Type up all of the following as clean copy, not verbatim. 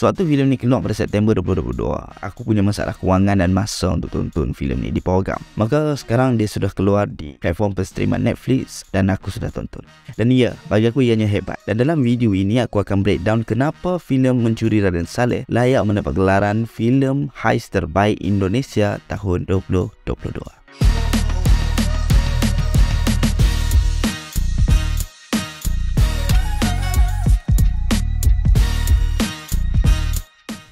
Sewaktu filem ni keluar pada September 2022, aku punya masalah kewangan dan masa untuk tonton filem ni di program. Maka sekarang dia sudah keluar di platform penstriman Netflix dan aku sudah tonton. Dan ya, bagi aku ianya hebat. Dan dalam video ini aku akan breakdown kenapa filem Mencuri Raden Saleh layak mendapat gelaran filem heist terbaik Indonesia tahun 2022.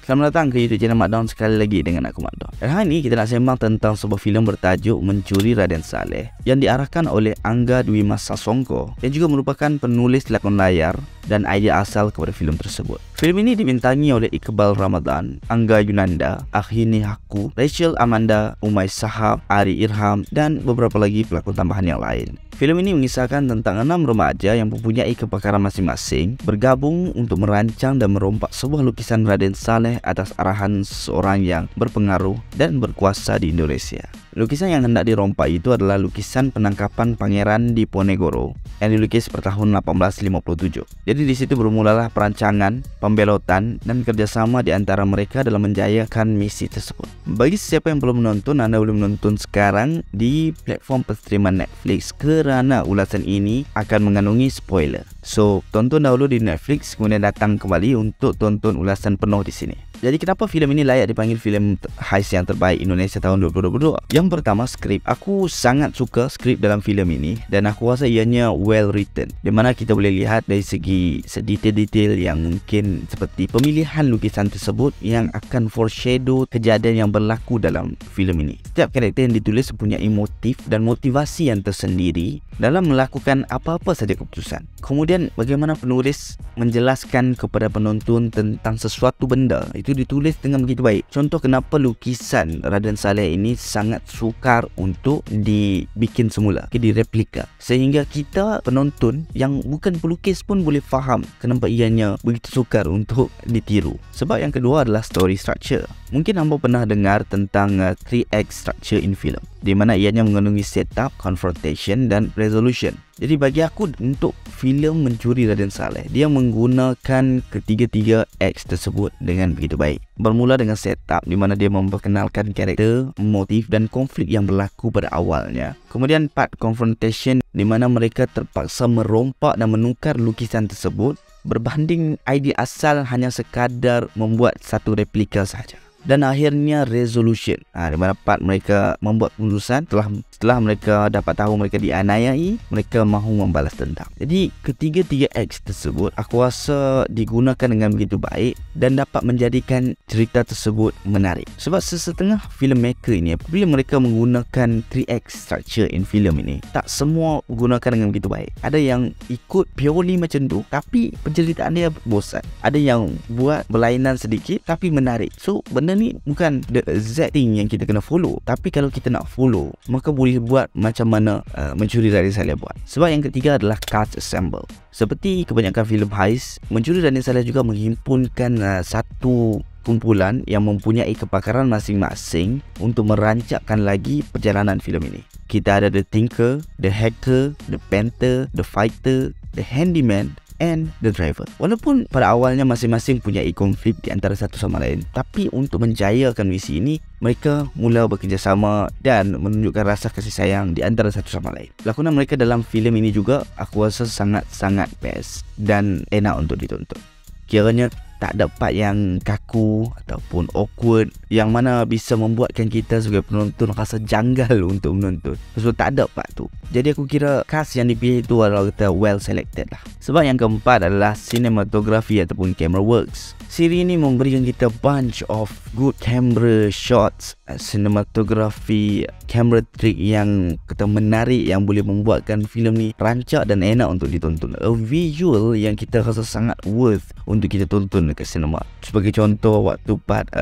Selamat datang ke YouTube channel Mak Don sekali lagi dengan aku Mak Don. Dan hari ini kita nak sembang tentang sebuah filem bertajuk Mencuri Raden Saleh yang diarahkan oleh Angga Dwi Mas Sasongko yang juga merupakan penulis lakon layar dan idea asal kepada filem tersebut. Filem ini dibintangi oleh Iqbal Ramadan, Angga Yunanda, Akhini Haku, Rachel Amanda, Umay Sahab, Ari Irham dan beberapa lagi pelakon tambahan yang lain. Filem ini mengisahkan tentang 6 remaja yang mempunyai kepakaran masing-masing bergabung untuk merancang dan merompak sebuah lukisan Raden Saleh atas arahan seorang yang berpengaruh dan berkuasa di Indonesia. Lukisan yang hendak dirompak itu adalah lukisan penangkapan Pangeran Diponegoro yang dilukis pada tahun 1857. Jadi di situ bermulalah perancangan, pembelotan dan kerjasama di antara mereka dalam menjayakan misi tersebut. Bagi siapa yang belum menonton, anda boleh menonton sekarang di platform penstriman Netflix kerana ulasan ini akan mengandungi spoiler. So, tonton dahulu di Netflix kemudian datang kembali untuk tonton ulasan penuh di sini. Jadi kenapa filem ini layak dipanggil filem heist yang terbaik Indonesia tahun 2022? Yang pertama, skrip. Aku sangat suka skrip dalam filem ini dan aku rasa ianya well written, di mana kita boleh lihat dari segi detail-detail yang mungkin seperti pemilihan lukisan tersebut yang akan foreshadow kejadian yang berlaku dalam filem ini. Setiap karakter yang ditulis mempunyai motif dan motivasi yang tersendiri dalam melakukan apa-apa saja keputusan. Kemudian bagaimana penulis menjelaskan kepada penonton tentang sesuatu benda itu ditulis dengan begitu baik. Contoh kenapa lukisan Raden Saleh ini sangat sukar untuk dibikin semula, direplika, sehingga kita penonton yang bukan pelukis pun boleh faham kenapa ianya begitu sukar untuk ditiru. Sebab yang kedua adalah story structure. Mungkin anda pernah dengar tentang 3Act structure in film, di mana ianya mengandungi setup, confrontation dan resolution. Jadi bagi aku untuk filem Mencuri Raden Saleh, dia menggunakan ketiga-tiga acts tersebut dengan begitu baik. Bermula dengan setup di mana dia memperkenalkan karakter, motif dan konflik yang berlaku pada awalnya. Kemudian part confrontation di mana mereka terpaksa merompak dan menukar lukisan tersebut berbanding idea asal hanya sekadar membuat satu replika sahaja. Dan akhirnya resolution, di mana part mereka membuat keputusan setelah mereka dapat tahu mereka dianiayai, mereka mahu membalas dendam. Jadi ketiga-tiga acts tersebut aku rasa digunakan dengan begitu baik dan dapat menjadikan cerita tersebut menarik. Sebab setengah filmmaker ini apabila mereka menggunakan 3Act structure in film ini, tak semua menggunakan dengan begitu baik. Ada yang ikut purely macam tu tapi penceritaan dia bosan. Ada yang buat berlainan sedikit tapi menarik. So benda ni bukan the exact thing yang kita kena follow, tapi kalau kita nak follow maka boleh buat macam mana Mencuri Raden Saleh buat. Sebab yang ketiga adalah cast assemble. Seperti kebanyakan filem heist, Mencuri Raden Saleh juga menghimpunkan satu kumpulan yang mempunyai kepakaran masing-masing untuk merancangkan lagi perjalanan filem ini. Kita ada The Thinker, The Hacker, The Panther, The Fighter, The Handyman and The Driver. Walaupun pada awalnya masing-masing punya konflik di antara satu sama lain, tapi untuk menjayakan misi ini, mereka mula bekerjasama dan menunjukkan rasa kasih sayang di antara satu sama lain. Lakonan mereka dalam filem ini juga aku rasa sangat-sangat best dan enak untuk ditonton. Kiranya tak ada part yang kaku ataupun awkward yang mana bisa membuatkan kita sebagai penonton rasa janggal untuk menonton. Sebab tak ada part tu. Jadi aku kira cast yang dipilih itu adalah kata well selected lah. Sebab yang keempat adalah cinematography ataupun camera works. Siri ini memberikan kita bunch of good camera shots, cinematography, camera trick yang kata menarik yang boleh membuatkan filem ni rancak dan enak untuk ditonton. A visual yang kita rasa sangat worth untuk kita tonton dekat cinema. Sebagai contoh waktu part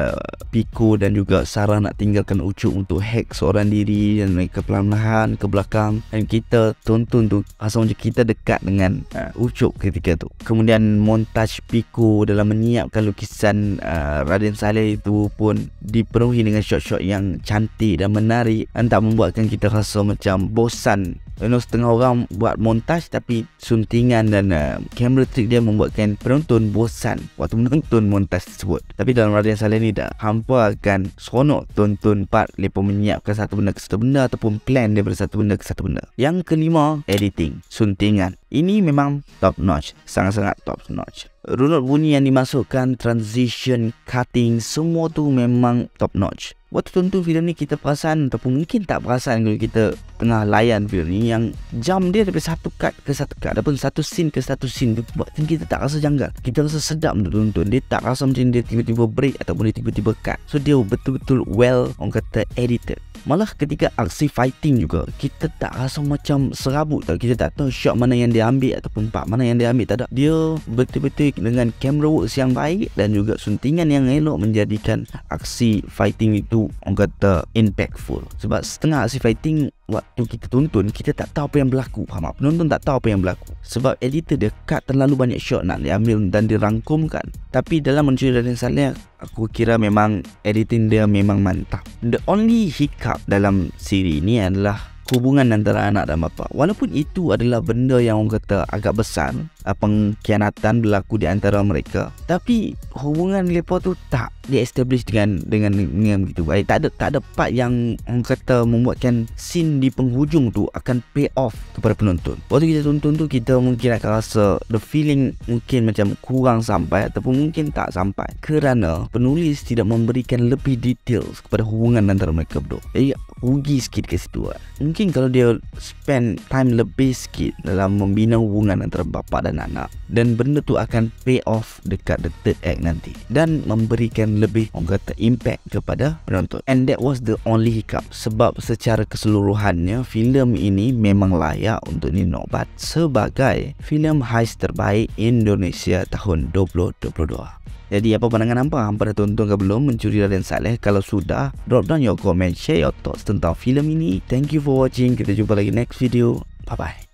Pico dan juga Sarah nak tinggalkan Ucup untuk hack seorang diri dan mereka perlahan-lahan ke belakang dan kita tonton tu rasa macam kita dekat dengan Ucup ketika tu. Kemudian montage Pico dalam menyiapkan lukisan Raden Saleh itu pun dipenuhi dengan shot-shot yang cantik dan menarik dan tak membuatkan kita rasa macam bosan setengah orang buat montaj tapi suntingan dan camera trick dia membuatkan penonton bosan waktu menonton montaj tersebut. Tapi dalam Raden Saleh ni dah, hampa akan seronok tonton part lepas menyiapkan satu benda ke satu benda ataupun plan daripada satu benda ke satu benda. Yang kelima, editing, suntingan. Ini memang top notch, sangat-sangat top notch. Runut bunyi yang dimasukkan, transition, cutting, semua tu memang top notch. Waktu tonton filem ni kita perasan ataupun mungkin tak perasan kalau kita tengah layan filem ni, yang jam dia daripada satu cut ke satu cut ataupun satu scene ke satu scene tu buatkan kita tak rasa janggal. Kita rasa sedap untuk tonton. Dia tak rasa macam dia tiba-tiba break ataupun dia tiba-tiba cut. So dia betul-betul well, orang kata, edited. Malah ketika aksi fighting juga kita tak rasa macam serabut tau. Kita tak tahu shot mana yang dia ambil ataupun part mana yang dia ambil. Tak ada. Dia betul-betul dengan camera works yang baik dan juga suntingan yang elok menjadikan aksi fighting itu, orang kata, impactful. Sebab setengah aksi fighting waktu kita tonton, kita tak tahu apa yang berlaku. Faham? Penonton tak tahu apa yang berlaku sebab editor dia cut terlalu banyak shot nak diambil dan dirangkumkan. Tapi dalam Mencuri Raden Saleh, aku kira memang editing dia memang mantap. The only hiccup dalam siri ni adalah hubungan antara anak dan bapa. Walaupun itu adalah benda yang orang kata agak besar, pengkhianatan berlaku di antara mereka, tapi hubungan mereka tu tak di-establish dengan begitu baik. Tak ada part yang orang kata membuatkan scene di penghujung tu akan pay off kepada penonton. Waktu kita tonton tu, kita mungkin akan rasa the feeling mungkin macam kurang sampai ataupun mungkin tak sampai kerana penulis tidak memberikan lebih details kepada hubungan antara mereka berdua. Jadi rugi sikit ke situ. Mungkin kalau dia spend time lebih sikit dalam membina hubungan antara bapa dan anak, dan benda tu akan pay off dekat the third act nanti dan memberikan lebih, orang kata, impact kepada penonton. And that was the only hiccup. Sebab secara keseluruhannya filem ini memang layak untuk dinobat sebagai filem heist terbaik Indonesia tahun 2022. Jadi apa pandangan hampa dah tonton ke belum Mencuri Raden Saleh? Kalau sudah, drop down your comment, share your thoughts tentang filem ini. Thank you for watching. Kita jumpa lagi next video. Bye bye.